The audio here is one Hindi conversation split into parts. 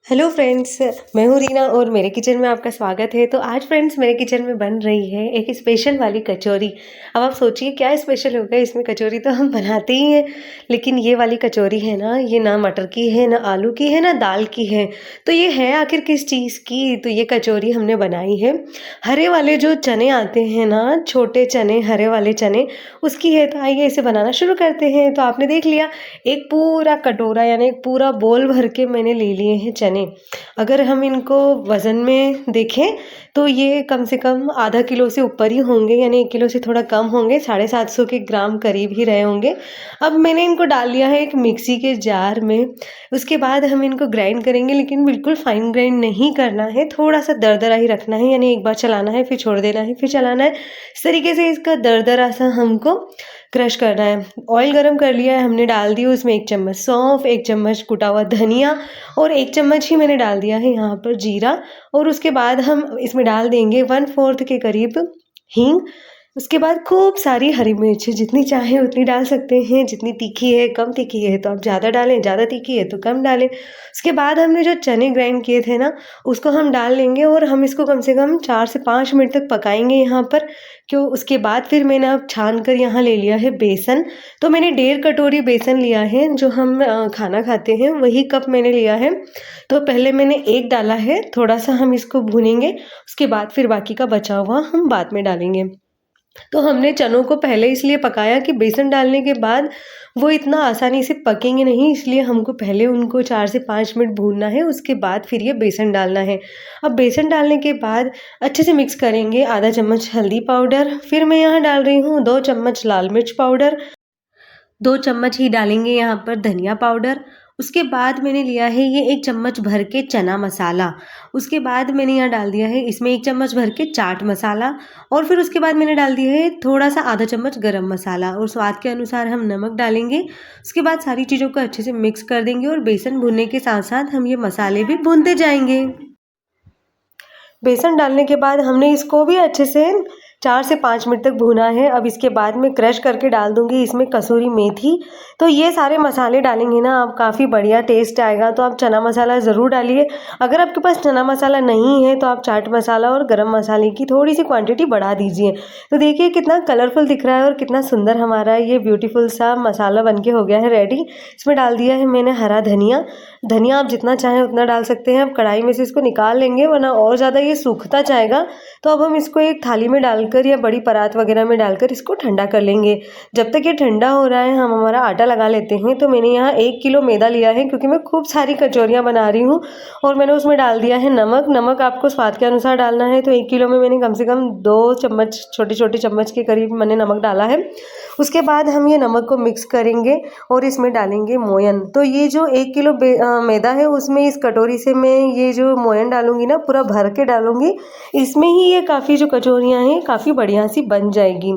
हेलो फ्रेंड्स, मैं हूँ रीना और मेरे किचन में आपका स्वागत है। तो आज फ्रेंड्स मेरे किचन में बन रही है एक स्पेशल वाली कचौरी। अब आप सोचिए क्या स्पेशल होगा इसमें। कचौरी तो हम बनाते ही हैं, लेकिन ये वाली कचौरी है ना, ये ना मटर की है, ना आलू की है, ना दाल की है। तो ये है आखिर किस चीज़ की? तो ये कचौरी हमने बनाई है हरे वाले जो चने आते हैं ना, छोटे चने, हरे वाले चने, उसकी है। तो आइए इसे बनाना शुरू करते हैं। तो आपने देख लिया, एक पूरा कटोरा यानी एक पूरा बोल भर के मैंने ले लिए हैं चने। अगर हम इनको वज़न में देखें तो ये कम से कम आधा किलो से ऊपर ही होंगे, यानी 1 किलो से थोड़ा कम होंगे, 750 के ग्राम करीब ही रहे होंगे। अब मैंने इनको डाल लिया है एक मिक्सी के जार में। उसके बाद हम इनको ग्राइंड करेंगे, लेकिन बिल्कुल फाइन ग्राइंड नहीं करना है, थोड़ा-सा दरदरा ही रखना है, यानी एक बार चलाना है, फिर छोड़ देना है, फिर चलाना है। इस तरीके से इसका दरदरा सा हमको क्रश करना है। ऑयल गरम कर लिया है, हमने डाल दी उसमें 1 चम्मच सौंफ, 1 चम्मच कुटा हुआ धनिया और 1 चम्मच ही मैंने डाल दिया है यहाँ पर जीरा। और उसके बाद हम इसमें डाल देंगे 1/4 के करीब हींग। उसके बाद खूब सारी हरी मिर्च, जितनी चाहें उतनी डाल सकते हैं, जितनी तीखी है, कम तीखी है तो आप ज़्यादा डालें, ज़्यादा तीखी है तो कम डालें। उसके बाद हमने जो चने ग्राइंड किए थे ना, उसको हम डाल लेंगे और हम इसको कम से कम 4 से 5 मिनट तक पकाएंगे यहाँ पर। क्यों? उसके बाद फिर मैंने अब छान कर यहाँ ले लिया है बेसन। तो मैंने 1.5 कटोरी बेसन लिया है, जो हम खाना खाते हैं वही कप मैंने लिया है। तो पहले मैंने एक डाला है, थोड़ा-सा हम इसको भूनेंगे, उसके बाद फिर बाकी का बचा हुआ हम बाद में डालेंगे। तो हमने चनों को पहले इसलिए पकाया कि बेसन डालने के बाद वो इतना आसानी से पकेंगे नहीं, इसलिए हमको पहले उनको 4 से 5 मिनट भूनना है, उसके बाद फिर ये बेसन डालना है। अब बेसन डालने के बाद अच्छे से मिक्स करेंगे। आधा चम्मच हल्दी पाउडर, फिर मैं यहाँ डाल रही हूँ 2 चम्मच लाल मिर्च पाउडर, 2 चम्मच ही डालेंगे यहाँ पर धनिया पाउडर। उसके बाद मैंने लिया है ये 1 चम्मच भर के चना मसाला। उसके बाद मैंने यहाँ डाल दिया है इसमें 1 चम्मच भर के चाट मसाला। और फिर उसके बाद मैंने डाल दिया है थोड़ा-सा आधा चम्मच गरम मसाला और स्वाद के अनुसार हम नमक डालेंगे। उसके बाद सारी चीज़ों को अच्छे से मिक्स कर देंगे और बेसन भूनने के साथ-साथ हम ये मसाले भी भूनते जाएँगे। बेसन डालने के बाद हमने इसको भी अच्छे से 4 से 5 मिनट तक भूना है। अब इसके बाद मैं क्रश करके डाल दूँगी इसमें कसूरी मेथी। तो ये सारे मसाले डालेंगे ना आप, काफ़ी बढ़िया टेस्ट आएगा। तो आप चना मसाला ज़रूर डालिए। अगर आपके पास चना मसाला नहीं है तो आप चाट मसाला और गरम मसाले की थोड़ी-सी क्वांटिटी बढ़ा दीजिए। तो देखिए कितना कलरफुल दिख रहा है और कितना सुंदर हमारा ये ब्यूटीफुल सा मसाला बन के हो गया है रेडी। इसमें डाल दिया है मैंने हरा धनिया। धनिया आप जितना चाहें उतना डाल सकते हैं। अब कढ़ाई में से इसको निकाल लेंगे, वरना और ज़्यादा ये सूखता जाएगा। तो अब हम इसको एक थाली में डालकर या बड़ी परात वगैरह में डालकर इसको ठंडा कर लेंगे। जब तक ये ठंडा हो रहा है हम हमारा आटा लगा लेते हैं। तो मैंने यहाँ 1 किलो मैदा लिया है, क्योंकि मैं खूब सारी कचौरियाँ बना रही हूँ। और मैंने उसमें डाल दिया है नमक। नमक आपको स्वाद के अनुसार डालना है। तो 1 किलो में मैंने कम से कम 2 चम्मच, छोटे-छोटे चम्मच के करीब मैंने नमक डाला है। उसके बाद हम ये नमक को मिक्स करेंगे और इसमें डालेंगे मोयन। तो ये जो 1 किलो मैदा है उसमें इस कटोरी से मैं ये जो मोयन डालूँगी ना, पूरा भर के डालूँगी। इसमें ही ये काफ़ी जो कचौरियाँ हैं काफ़ी बढ़िया सी बन जाएगी।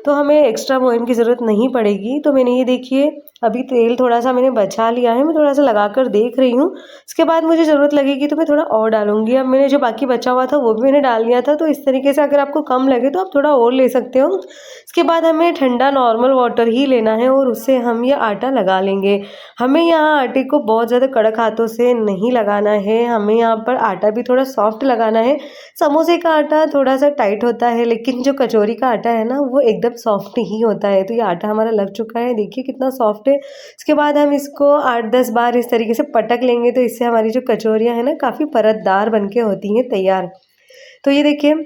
तो हमें एक्स्ट्रा मोयन की ज़रूरत नहीं पड़ेगी। तो मैंने ये देखिए अभी तेल थोड़ा-सा मैंने बचा लिया है, मैं थोड़ा-सा लगाकर देख रही हूँ। उसके बाद मुझे ज़रूरत लगेगी तो मैं थोड़ा और डालूँगी। अब मैंने जो बाकी बचा हुआ था वो भी मैंने डाल दिया था। तो इस तरीके से अगर आपको कम लगे तो आप थोड़ा और ले सकते हो। उसके बाद हमें ठंडा नॉर्मल वाटर ही लेना है और उससे हम ये आटा लगा लेंगे। हमें यहाँ आटे को बहुत ज़्यादा कड़क हाथों से नहीं लगाना है, हमें यहाँ पर आटा भी थोड़ा सॉफ्ट लगाना है। समोसे का आटा थोड़ा-सा टाइट होता है, लेकिन जो कचौरी का आटा है ना, वो एकदम सॉफ्ट ही होता है। तो ये आटा हमारा लग चुका है, देखिए कितना सॉफ्ट है। इसके बाद हम इसको 8-10 बार इस तरीके से पटक लेंगे, तो इससे हमारी जो कचौरियाँ हैं ना, काफ़ी परतदार बन के होती हैं तैयार। तो ये देखिए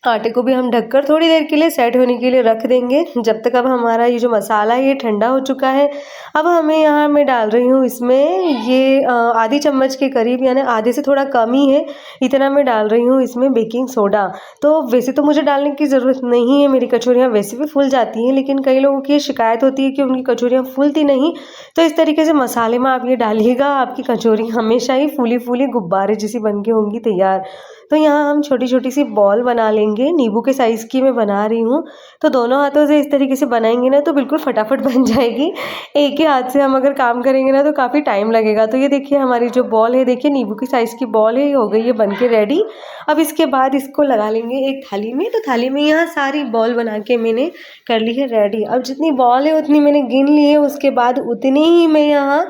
आटे को भी हम ढककर थोड़ी देर के लिए सेट होने के लिए रख देंगे, जब तक अब हमारा ये जो मसाला है ये ठंडा हो चुका है। अब हमें यहाँ मैं डाल रही हूँ इसमें ये आधी चम्मच के करीब, यानी आधे से थोड़ा कम ही है, इतना मैं डाल रही हूँ इसमें बेकिंग सोडा। तो वैसे तो मुझे डालने की ज़रूरत नहीं है, मेरी कचौरियाँ वैसे भी फूल जाती हैं, लेकिन कई लोगों की ये शिकायत होती है कि उनकी कचौरियाँ फूलती नहीं। तो इस तरीके से मसाले में आप ये डालिएगा, आपकी कचौरी हमेशा ही फूली-फूली गुब्बारे जैसी बन के होंगी तैयार। तो यहाँ हम छोटी-छोटी सी बॉल बना लेंगे, नींबू के साइज़ की मैं बना रही हूँ। तो दोनों हाथों से इस तरीके से बनाएँगे ना तो बिल्कुल फटाफट बन जाएगी। एक ही हाथ से हम अगर काम करेंगे ना तो काफ़ी टाइम लगेगा। तो ये देखिए हमारी जो बॉल है, देखिए नींबू की साइज़ की बॉल है, ये हो गई है बन के रेडी। अब इसके बाद इसको लगा लेंगे एक थाली में। तो थाली में यहाँ सारी बॉल बना के मैंने कर ली है रेडी। अब जितनी बॉल है उतनी मैंने गिन ली है, उसके बाद उतनी ही मैं यहाँ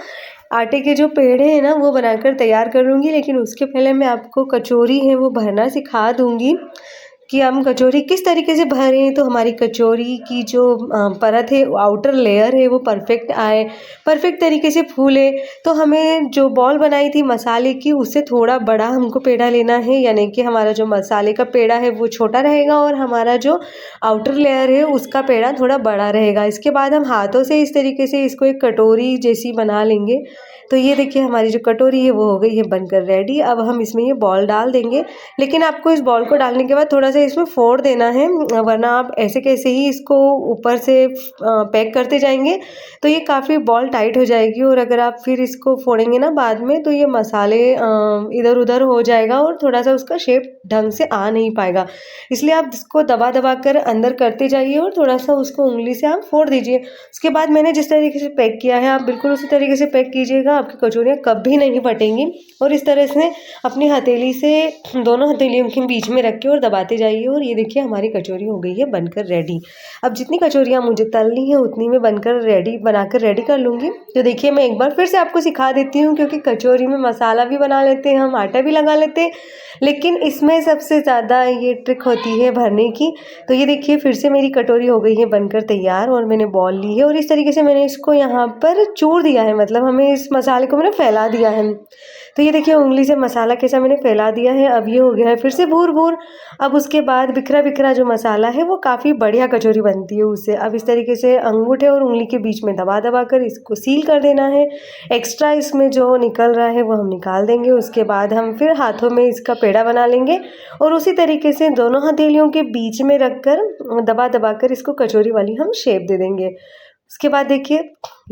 आटे के जो पेड़े हैं ना वो बनाकर तैयार कर लूँगी, लेकिन उसके पहले मैं आपको कचौरी है वो भरना सिखा दूँगी कि हम कचौरी किस तरीके से भरें तो हमारी कचौरी की जो परत है, आउटर लेयर है वो परफेक्ट आए, परफेक्ट तरीके से फूले। तो हमें जो बॉल बनाई थी मसाले की उससे थोड़ा बड़ा हमको पेड़ा लेना है, यानी कि हमारा जो मसाले का पेड़ा है वो छोटा रहेगा और हमारा जो आउटर लेयर है उसका पेड़ा थोड़ा बड़ा रहेगा। इसके बाद हम हाथों से इस तरीके से इसको एक कटोरी जैसी बना लेंगे। तो ये देखिए हमारी जो कटोरी है वो हो गई है बनकर रेडी। अब हम इसमें ये बॉल डाल देंगे, लेकिन आपको इस बॉल को डालने के बाद थोड़ा सा इसमें फोड़ देना है, वरना आप ऐसे कैसे ही इसको ऊपर से पैक करते जाएंगे तो ये काफ़ी बॉल टाइट हो जाएगी और अगर आप फिर इसको फोड़ेंगे ना बाद में तो ये मसाले इधर उधर हो जाएगा और थोड़ा सा उसका शेप ढंग से आ नहीं पाएगा। इसलिए आप इसको दबा दबा कर अंदर करते जाइए और थोड़ा सा उसको उंगली से आप फोड़ दीजिए। उसके बाद मैंने जिस तरीके से पैक किया है आप बिल्कुल उसी तरीके से पैक कीजिएगा, आपकी कचौरियाँ कभी नहीं फटेंगी। और इस तरह से अपनी हथेली से दोनों हथेलियों के बीच में रख के और दबाते जाइए और ये देखिए हमारी कचौरी हो गई है बनकर रेडी। अब जितनी कचौरियाँ मुझे तलनी है उतनी मैं बनाकर रेडी कर लूँगी। तो देखिए मैं एक बार फिर से आपको सिखा देती हूँ, क्योंकि कचौरी में मसाला भी बना लेते हैं हम, आटा भी लगा लेते हैं, लेकिन इसमें सबसे ज़्यादा ये ट्रिक होती है भरने की। तो ये देखिए फिर से मेरी कटोरी हो गई है बनकर तैयार और मैंने बॉल ली है और इस तरीके से मैंने इसको यहाँ पर चूर दिया है, मतलब हमें इस मसाले को मैंने फैला दिया है। तो ये देखिए उंगली से मसाला कैसा मैंने फैला दिया है। अब ये हो गया है फिर से भूर भूर। अब उसके बाद बिखरा बिखरा जो मसाला है वो काफ़ी बढ़िया कचौरी बनती है उससे। अब इस तरीके से अंगूठे और उंगली के बीच में दबा दबा कर इसको सील कर देना है। एक्स्ट्रा इसमें जो निकल रहा है वो हम निकाल देंगे। उसके बाद हम फिर हाथों में इसका पेड़ा बना लेंगे और उसी तरीके से दोनों हथेलियों के बीच में रख कर दबा दबा कर इसको कचौरी वाली हम शेप दे देंगे। उसके बाद देखिए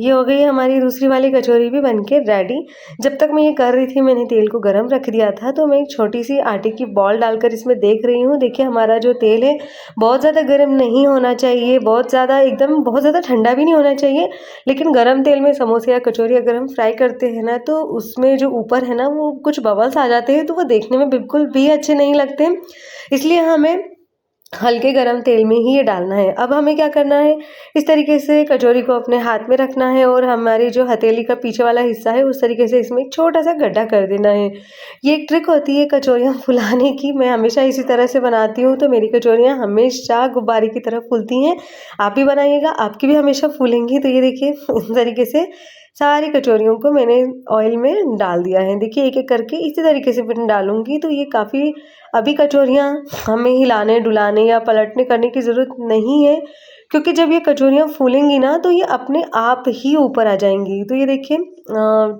ये हो गई है हमारी दूसरी वाली कचौरी भी बनके रेडी। जब तक मैं ये कर रही थी मैंने तेल को गरम रख दिया था, तो मैं एक छोटी सी आटे की बॉल डालकर इसमें देख रही हूँ। देखिए हमारा जो तेल है बहुत ज़्यादा गर्म नहीं होना चाहिए, बहुत ज़्यादा ठंडा भी नहीं होना चाहिए। लेकिन गर्म तेल में समोसे या कचौरी अगर हम फ्राई करते हैं ना तो उसमें जो ऊपर है ना वो कुछ बबल्स आ जाते हैं, तो वो देखने में बिल्कुल भी अच्छे नहीं लगते। इसलिए हमें हल्के गरम तेल में ही ये डालना है। अब हमें क्या करना है, इस तरीके से कचौरी को अपने हाथ में रखना है और हमारी जो हथेली का पीछे वाला हिस्सा है उस तरीके से इसमें एक छोटा सा गड्ढा कर देना है। ये एक ट्रिक होती है कचौरियाँ फुलाने की, मैं हमेशा इसी तरह से बनाती हूँ तो मेरी कचौरियाँ हमेशा गुब्बारे की तरह फूलती हैं। आप भी बनाइएगा, आपकी भी हमेशा फूलेंगी। तो ये देखिए इस तरीके से सारी कचौरियों को मैंने ऑयल में डाल दिया है। देखिए एक एक करके इसी तरीके से मैं डालूंगी तो ये काफ़ी, अभी कचौरियाँ हमें हिलाने डुलाने या पलटने करने की ज़रूरत नहीं है, क्योंकि जब ये कचौरियाँ फूलेंगी ना तो ये अपने आप ही ऊपर आ जाएंगी। तो ये देखिए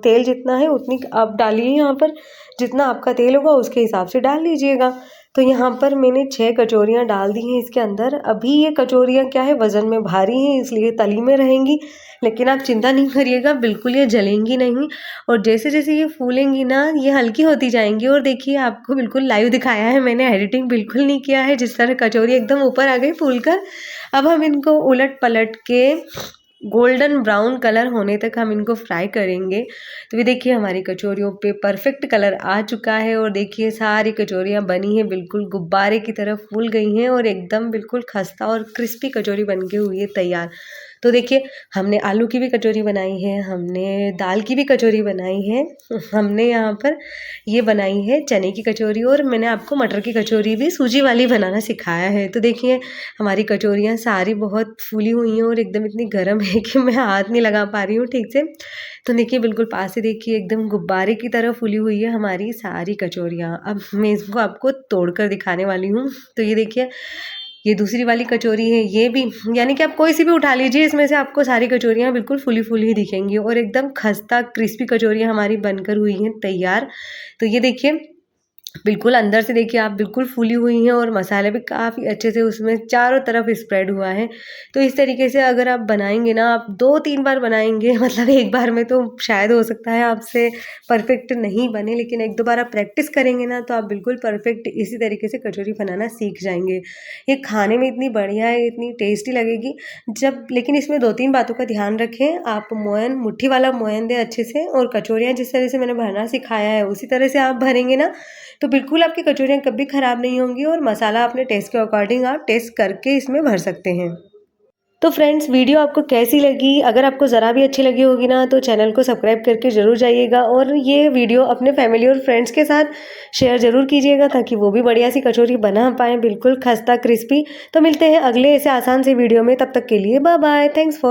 तेल जितना है उतनी आप डालिए, यहाँ पर जितना आपका तेल होगा उसके हिसाब से डाल लीजिएगा। तो यहाँ पर मैंने 6 कचौरियाँ डाल दी हैं इसके अंदर। अभी ये कचौरियाँ क्या है वज़न में भारी हैं इसलिए तली में रहेंगी, लेकिन आप चिंता नहीं करिएगा, बिल्कुल ये जलेंगी नहीं। और जैसे जैसे ये फूलेंगी ना ये हल्की होती जाएंगी। और देखिए आपको बिल्कुल लाइव दिखाया है, मैंने एडिटिंग बिल्कुल नहीं किया है, जिस तरह कचौरी एकदम ऊपर आ गई फूल कर। अब हम इनको उलट पलट के गोल्डन ब्राउन कलर होने तक हम इनको फ्राई करेंगे। तो ये देखिए हमारी कचौरियों पे परफेक्ट कलर आ चुका है और देखिए सारी कचौरियाँ बनी हैं, बिल्कुल गुब्बारे की तरह फूल गई हैं और एकदम बिल्कुल खस्ता और क्रिस्पी कचौरी बन के हुई है तैयार। तो देखिए हमने आलू की भी कचौरी बनाई है, हमने दाल की भी कचौरी बनाई है, हमने यहाँ पर ये बनाई है चने की कचौरी और मैंने आपको मटर की कचौरी भी सूजी वाली बनाना सिखाया है। तो देखिए हमारी कचौरियाँ सारी बहुत फूली हुई हैं और एकदम इतनी गर्म है कि मैं हाथ नहीं लगा पा रही हूँ ठीक से। तो देखिए बिल्कुल पास से देखिए एकदम गुब्बारे की तरह फूली हुई है हमारी सारी कचौरियाँ। अब मैं इसको आपको तोड़ कर दिखाने वाली हूँ। तो ये देखिए ये दूसरी वाली कचौरी है, ये भी यानी कि आप कोई सी भी उठा लीजिए, इसमें से आपको सारी कचौरियाँ बिल्कुल फूली फूली ही दिखेंगी और एकदम खस्ता क्रिस्पी कचौरियाँ हमारी बनकर हुई हैं तैयार। तो ये देखिए बिल्कुल अंदर से देखिए आप बिल्कुल फूली हुई हैं और मसाले भी काफ़ी अच्छे से उसमें चारों तरफ स्प्रेड हुआ है। तो इस तरीके से अगर आप बनाएंगे ना, आप 2-3 बार बनाएंगे मतलब एक बार में तो शायद हो सकता है आपसे परफेक्ट नहीं बने, लेकिन 1-2 बार आप प्रैक्टिस करेंगे ना तो आप बिल्कुल परफेक्ट इसी तरीके से कचौरी बनाना सीख जाएंगे। ये खाने में इतनी बढ़िया है, इतनी टेस्टी लगेगी जब, लेकिन इसमें 2-3 बातों का ध्यान रखें। आप मोयन मुट्ठी वाला मोयन दें अच्छे से, और कचौरियाँ जिस तरह से मैंने भरना सिखाया है उसी तरह से आप भरेंगे ना तो बिल्कुल आपकी कचौरियाँ कभी ख़राब नहीं होंगी और मसाला अपने टेस्ट के अकॉर्डिंग आप टेस्ट करके इसमें भर सकते हैं। तो फ्रेंड्स वीडियो आपको कैसी लगी? अगर आपको ज़रा भी अच्छी लगी होगी ना तो चैनल को सब्सक्राइब करके ज़रूर जाइएगा और ये वीडियो अपने फैमिली और फ्रेंड्स के साथ शेयर ज़रूर कीजिएगा ताकि वो भी बढ़िया सी कचौरी बना पाएँ बिल्कुल खस्ता क्रिस्पी। तो मिलते हैं अगले ऐसे आसान से वीडियो में, तब तक के लिए बाय बाय। Thanks for